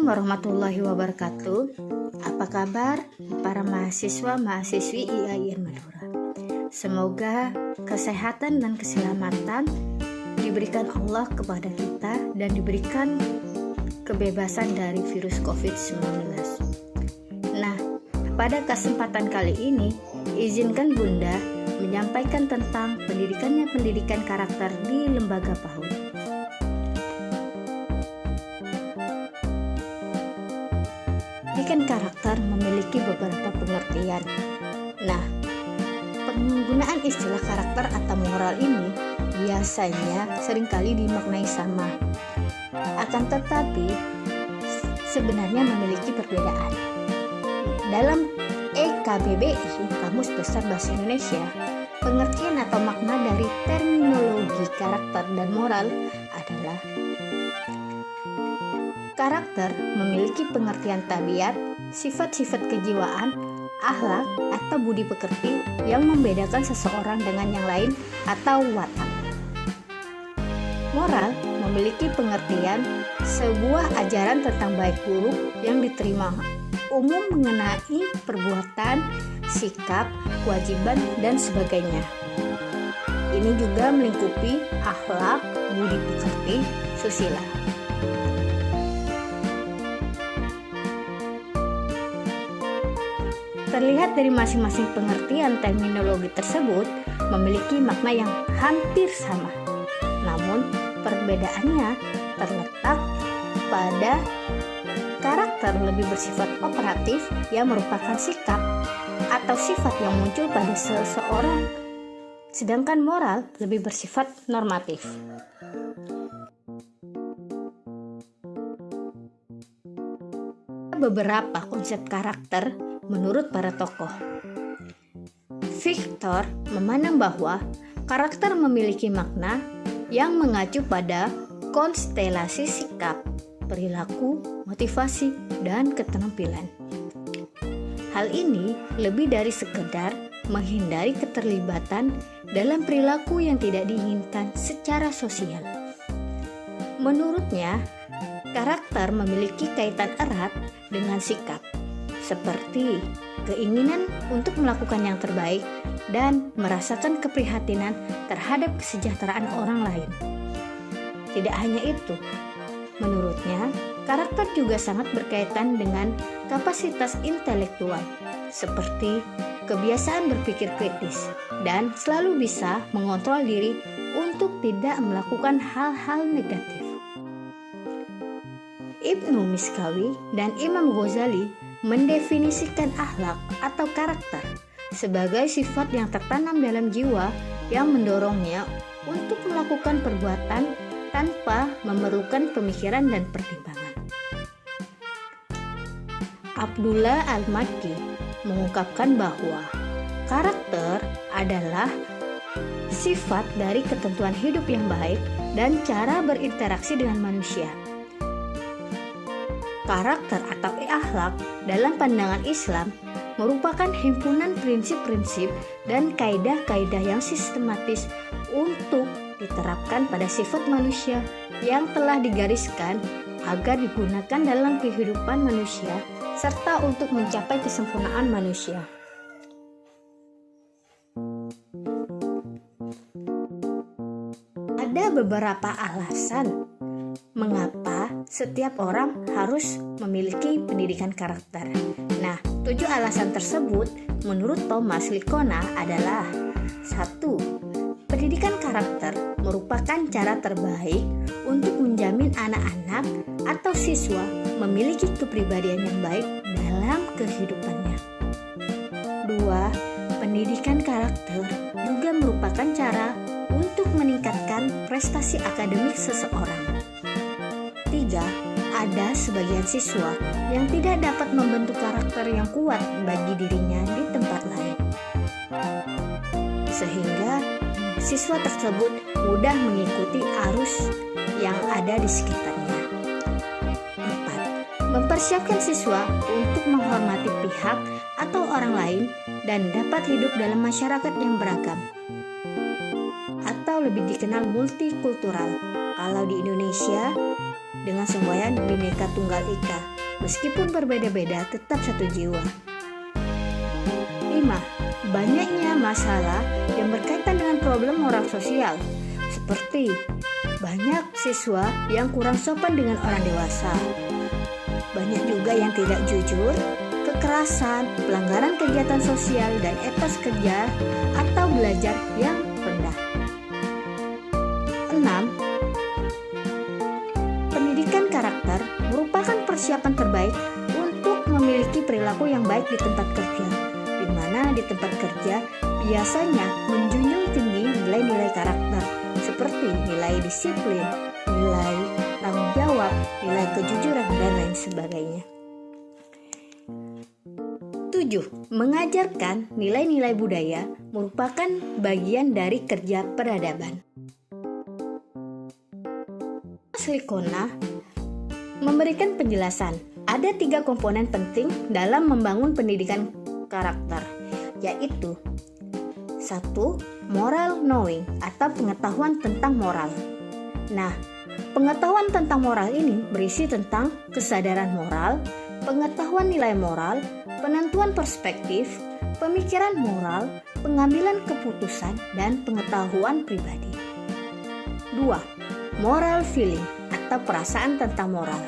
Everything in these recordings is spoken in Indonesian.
Assalamualaikum warahmatullahi wabarakatuh. Apa kabar para mahasiswa-mahasiswi IAIN Madura? Semoga kesehatan dan keselamatan diberikan Allah kepada kita dan diberikan kebebasan dari virus COVID-19. Nah, pada kesempatan kali ini, izinkan Bunda menyampaikan tentang pendidikan karakter di lembaga PAUD. Pendidikan karakter memiliki beberapa pengertian. Nah, penggunaan istilah karakter atau moral ini biasanya seringkali dimaknai sama. Akan tetapi, sebenarnya memiliki perbedaan. Dalam EKBBI, Kamus Besar Bahasa Indonesia, pengertian atau makna dari terminologi karakter dan moral adalah: karakter memiliki pengertian tabiat, sifat-sifat kejiwaan, akhlak, atau budi pekerti yang membedakan seseorang dengan yang lain atau watak. Moral memiliki pengertian sebuah ajaran tentang baik buruk yang diterima umum mengenai perbuatan, sikap, kewajiban, dan sebagainya. Ini juga melingkupi akhlak, budi pekerti, susila. Terlihat dari masing-masing pengertian terminologi tersebut memiliki makna yang hampir sama. Namun, perbedaannya terletak pada karakter lebih bersifat operatif yang merupakan sikap atau sifat yang muncul pada seseorang, sedangkan moral lebih bersifat normatif. Beberapa konsep karakter menurut para tokoh. Victor memandang bahwa karakter memiliki makna yang mengacu pada konstelasi sikap, perilaku, motivasi, dan keterampilan. Hal ini lebih dari sekedar menghindari keterlibatan dalam perilaku yang tidak diinginkan secara sosial. Menurutnya, karakter memiliki kaitan erat dengan sikap, seperti keinginan untuk melakukan yang terbaik dan merasakan keprihatinan terhadap kesejahteraan orang lain. Tidak hanya itu, menurutnya, karakter juga sangat berkaitan dengan kapasitas intelektual, seperti kebiasaan berpikir kritis dan selalu bisa mengontrol diri untuk tidak melakukan hal-hal negatif. Ibnu Miskawi dan Imam Ghazali mendefinisikan akhlak atau karakter sebagai sifat yang tertanam dalam jiwa yang mendorongnya untuk melakukan perbuatan tanpa memerlukan pemikiran dan pertimbangan. Abdullah Al-Makki mengungkapkan bahwa karakter adalah sifat dari ketentuan hidup yang baik dan cara berinteraksi dengan manusia. Karakter atau akhlak dalam pandangan Islam merupakan himpunan prinsip-prinsip dan kaidah-kaidah yang sistematis untuk diterapkan pada sifat manusia yang telah digariskan agar digunakan dalam kehidupan manusia serta untuk mencapai kesempurnaan manusia. Ada beberapa alasan mengapa setiap orang harus memiliki pendidikan karakter. Nah, 7 alasan tersebut menurut Thomas Lickona adalah: 1. Pendidikan karakter merupakan cara terbaik untuk menjamin anak-anak atau siswa memiliki kepribadian yang baik dalam kehidupannya. 2. Pendidikan karakter juga merupakan cara untuk meningkatkan prestasi akademik seseorang. 3. Ada sebagian siswa yang tidak dapat membentuk karakter yang kuat bagi dirinya di tempat lain, sehingga siswa tersebut mudah mengikuti arus yang ada di sekitarnya. 4. Mempersiapkan siswa untuk menghormati pihak atau orang lain dan dapat hidup dalam masyarakat yang beragam, atau lebih dikenal multikultural kalau di Indonesia dengan semboyan Bhinneka Tunggal Ika. meskipun berbeda-beda tetap satu jiwa. 5. Banyaknya masalah yang berkaitan dengan problem moral sosial, seperti banyak siswa yang kurang sopan dengan orang dewasa, banyak juga yang tidak jujur, kekerasan, pelanggaran kegiatan sosial dan etos kerja atau belajar yang rendah. 6. Pendidikan karakter merupakan persiapan terbaik untuk memiliki perilaku yang baik di tempat kerja, di mana di tempat kerja biasanya menjunjung tinggi nilai-nilai karakter seperti nilai disiplin, nilai tanggung jawab, nilai kejujuran, dan lain sebagainya. 7. Mengajarkan nilai-nilai budaya merupakan bagian dari kerja peradaban. Slikona memberikan penjelasan, ada 3 komponen penting dalam membangun pendidikan karakter, yaitu 1. Moral knowing atau pengetahuan tentang moral. Nah, pengetahuan tentang moral ini berisi tentang kesadaran moral, pengetahuan nilai moral, penentuan perspektif, pemikiran moral, pengambilan keputusan, dan pengetahuan pribadi. 2. Moral feeling atau perasaan tentang moral.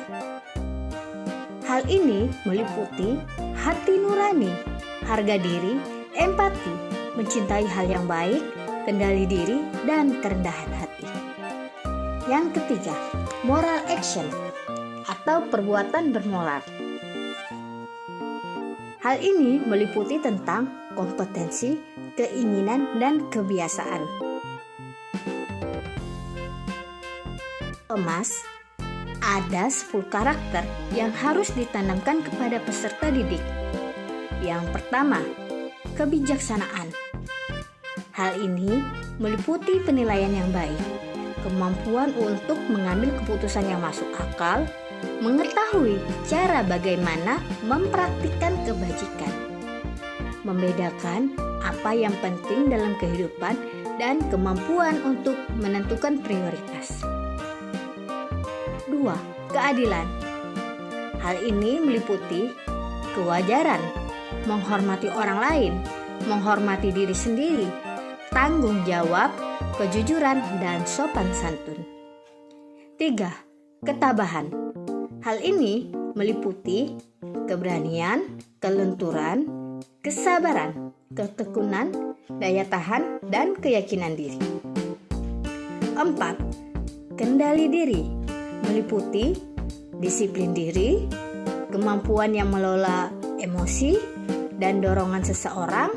Hal ini meliputi hati nurani, harga diri, empati, mencintai hal yang baik, kendali diri, dan kerendahan hati. Yang ketiga, moral action atau perbuatan bermoral. Hal ini meliputi tentang kompetensi, keinginan, dan kebiasaan. Thomas, ada 10 karakter yang harus ditanamkan kepada peserta didik. Yang pertama, kebijaksanaan. Hal ini meliputi penilaian yang baik, kemampuan untuk mengambil keputusan yang masuk akal, mengetahui cara bagaimana mempraktikkan kebajikan, membedakan apa yang penting dalam kehidupan, dan kemampuan untuk menentukan prioritas. 2. Keadilan. Hal ini meliputi kewajaran, menghormati orang lain, menghormati diri sendiri, tanggung jawab, kejujuran, dan sopan santun. 3. Ketabahan. Hal ini meliputi keberanian, kelenturan, kesabaran, ketekunan, daya tahan, dan keyakinan diri. 4. Kendali diri. Meliputi disiplin diri, kemampuan yang mengelola emosi dan dorongan seseorang,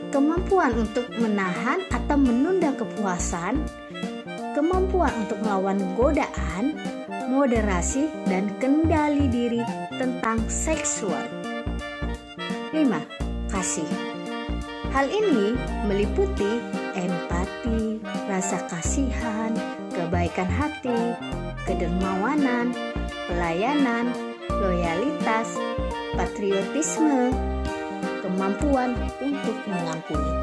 kemampuan untuk menahan atau menunda kepuasan, kemampuan untuk melawan godaan, moderasi, dan kendali diri tentang seksual. 5. Kasih. Hal ini meliputi empati, rasa kasihan, kebaikan hati, kedermawanan, pelayanan, loyalitas, patriotisme, kemampuan untuk mengampuni.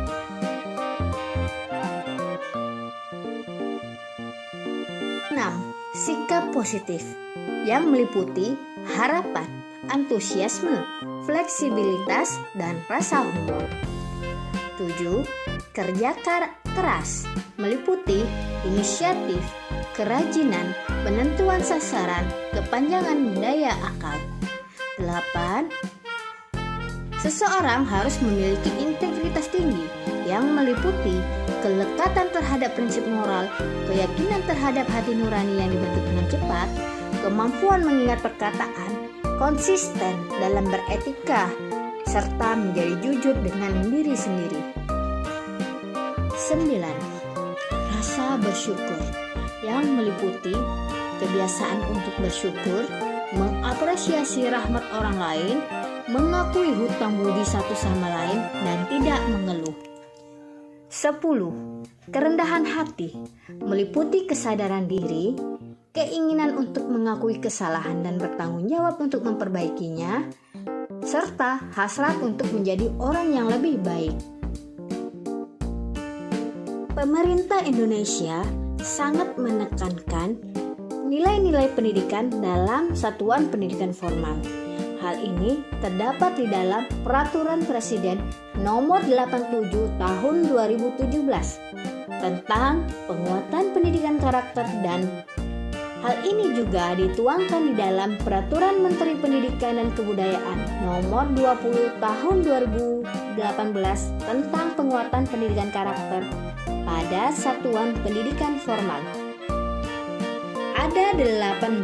6. Sikap positif yang meliputi harapan, antusiasme, fleksibilitas, dan rasa humor. 7. Kerja keras meliputi inisiatif, kerajinan, penentuan sasaran, kepanjangan daya akal. 8. Seseorang harus memiliki integritas tinggi yang meliputi kelekatan terhadap prinsip moral, keyakinan terhadap hati nurani yang dibentuk dengan cepat, kemampuan mengingat perkataan, konsisten dalam beretika, serta menjadi jujur dengan diri sendiri. 9. Rasa bersyukur yang meliputi kebiasaan untuk bersyukur, mengapresiasi rahmat orang lain, mengakui hutang budi satu sama lain, dan tidak mengeluh. 10. Kerendahan hati meliputi kesadaran diri, keinginan untuk mengakui kesalahan dan bertanggung jawab untuk memperbaikinya, serta hasrat untuk menjadi orang yang lebih baik. Pemerintah Indonesia sangat menekankan nilai-nilai pendidikan dalam satuan pendidikan formal. Hal ini terdapat di dalam Peraturan Presiden Nomor 87 Tahun 2017 tentang penguatan pendidikan karakter, dan hal ini juga dituangkan di dalam Peraturan Menteri Pendidikan dan Kebudayaan Nomor 20 Tahun 2018 tentang penguatan pendidikan karakter pada satuan pendidikan formal. Ada 18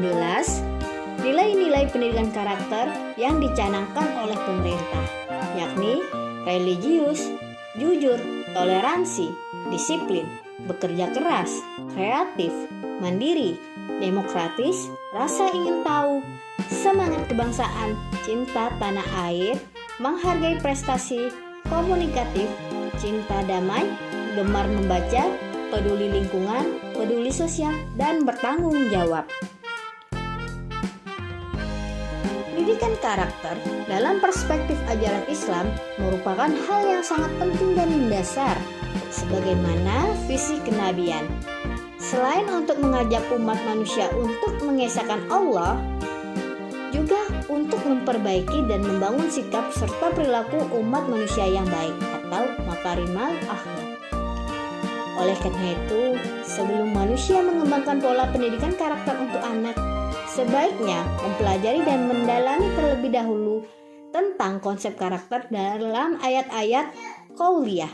nilai-nilai pendidikan karakter yang dicanangkan oleh pemerintah, yakni religius, jujur, toleransi, disiplin, bekerja keras, kreatif, mandiri, demokratis, rasa ingin tahu, semangat kebangsaan, cinta tanah air, menghargai prestasi, komunikatif, cinta damai, gemar membaca, peduli lingkungan, peduli sosial, dan bertanggung jawab. Pendidikan karakter dalam perspektif ajaran Islam merupakan hal yang sangat penting dan mendasar, sebagaimana visi kenabian. Selain untuk mengajak umat manusia untuk mengesahkan Allah, juga untuk memperbaiki dan membangun sikap serta perilaku umat manusia yang baik atau makarimal akhlak. Oleh karena itu, sebelum manusia mengembangkan pola pendidikan karakter untuk anak, sebaiknya mempelajari dan mendalami terlebih dahulu tentang konsep karakter dalam ayat-ayat qauliyah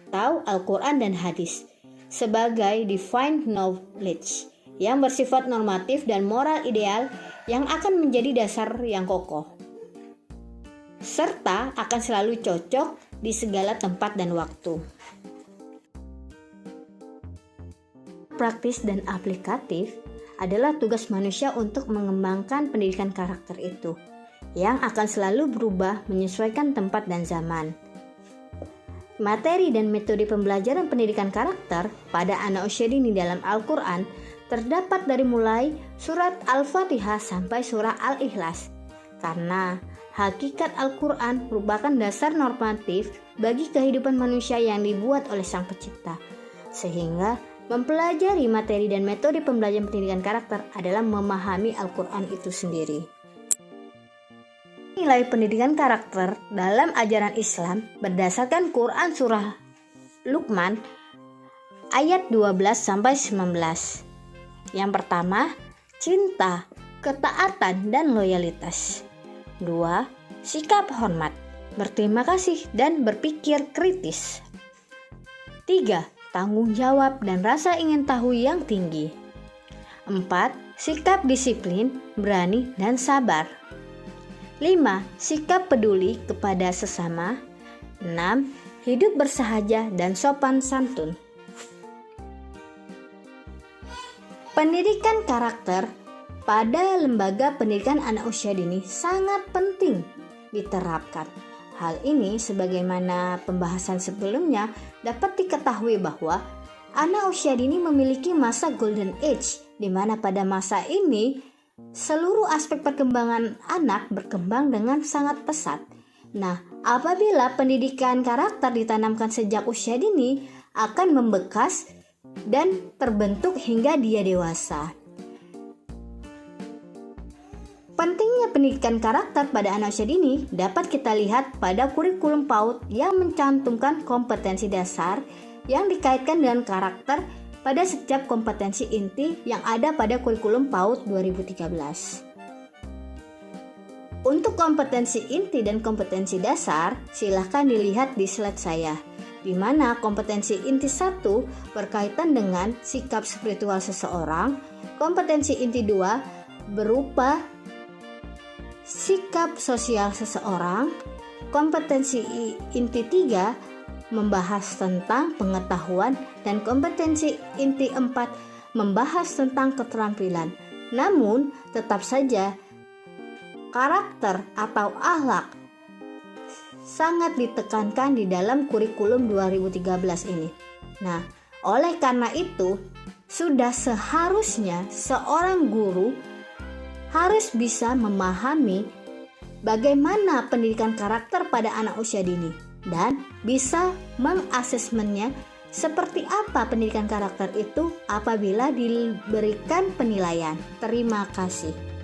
atau Al-Quran dan hadis sebagai divine knowledge yang bersifat normatif dan moral ideal yang akan menjadi dasar yang kokoh, serta akan selalu cocok di segala tempat dan waktu. Praktis dan aplikatif adalah tugas manusia untuk mengembangkan pendidikan karakter itu, yang akan selalu berubah menyesuaikan tempat dan zaman. Materi dan metode pembelajaran pendidikan karakter pada anak usia dini dalam Al-Quran terdapat dari mulai surat Al-Fatihah sampai surah Al-Ikhlas, karena hakikat Al-Quran merupakan dasar normatif bagi kehidupan manusia yang dibuat oleh Sang Pencipta, sehingga mempelajari materi dan metode pembelajaran pendidikan karakter adalah memahami Al-Quran itu sendiri. Nilai pendidikan karakter dalam ajaran Islam berdasarkan Quran Surah Luqman ayat 12-19. Yang pertama, cinta, ketaatan, dan loyalitas. 2. Sikap hormat, berterima kasih, dan berpikir kritis. 3. Tanggung jawab dan rasa ingin tahu yang tinggi. 4. Sikap disiplin, berani, dan sabar. 5. Sikap peduli kepada sesama. 6. Hidup bersahaja dan sopan santun. Pendidikan karakter pada lembaga pendidikan anak usia dini sangat penting diterapkan. Hal ini sebagaimana pembahasan sebelumnya dapat diketahui bahwa anak usia dini memiliki masa golden age, di mana pada masa ini seluruh aspek perkembangan anak berkembang dengan sangat pesat. Nah, apabila pendidikan karakter ditanamkan sejak usia dini, akan membekas dan terbentuk hingga dia dewasa. Pentingnya pendidikan karakter pada anak usia dini dapat kita lihat pada kurikulum PAUD yang mencantumkan kompetensi dasar yang dikaitkan dengan karakter pada setiap kompetensi inti yang ada pada kurikulum PAUD 2013. Untuk kompetensi inti dan kompetensi dasar, silahkan dilihat di slide saya, di mana kompetensi inti 1 berkaitan dengan sikap spiritual seseorang, kompetensi inti 2 berupa sikap sosial seseorang, kompetensi inti 3 membahas tentang pengetahuan, dan kompetensi inti 4 membahas tentang keterampilan. Namun, tetap saja karakter atau akhlak sangat ditekankan di dalam kurikulum 2013 ini. Nah, oleh karena itu, sudah seharusnya seorang guru harus bisa memahami bagaimana pendidikan karakter pada anak usia dini dan bisa mengasesmennya Seperti apa pendidikan karakter itu apabila diberikan penilaian? Terima kasih.